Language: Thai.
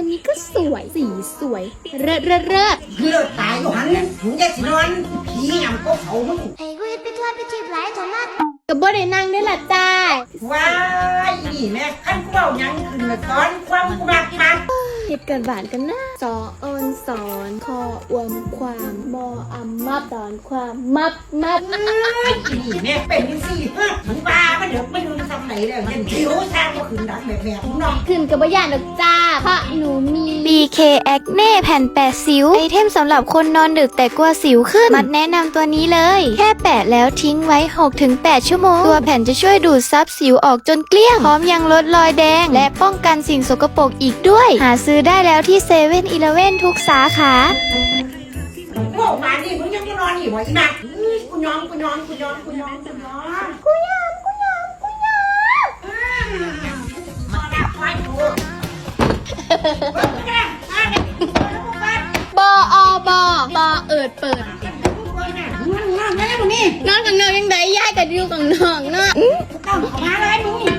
ตัวนี้ก็สวยสีสวยเลิศเลิศเลิศ เลือดตายอยู่หันนั่นมึงจะสินอนผีหยังก็เขามึง ไอ้กูไปทอดไปทิพย์หลายถอมัด กับบ่ได้นั่งได้ละจ้า ว้ายนี่แม่ขั้นกูเอาหยังขึ้นมาตอนความกูมัก เหตุการณ์หวานกันนะสอเอิญสอนคออวมความมออัมมับสอนความมับ นี่แม่เป็นจังซี่เฮ้ยมึงบ้ามันเดี๋ยวไม่รู้จะทำไหนเลยยันผิวทางก็ขึ้นดักแบบน้อง ขึ้นกับบ่ยานดอกจ้าเพราะหนูมี BK Acne แผ่นแปะสิวไอเทมสำหรับคนนอนดึกแต่กลัวสิวขึ้นมัดแนะนำตัวนี้เลย แค่แปะแล้วทิ้งไว้ 6-8 ชั่วโมง ตัวแผ่นจะช่วยดูดซับสิวออกจนเกลี้ยง พร้อมยังลดรอยแดง และป้องกันสิ่งสกปรกอีกด้วย หาซื้อได้แล้วที่7-Eleven ทุกสาขา โง่มานี่มึงยังจะนอนอยู่บ่อีบักกูยอมมาดักไว้กูบอบอเอิดเปิดนอนข้างนอกยังไงย่ายกับดิวข้างนอกเนาะ ต้องเข้ามาเลยมึง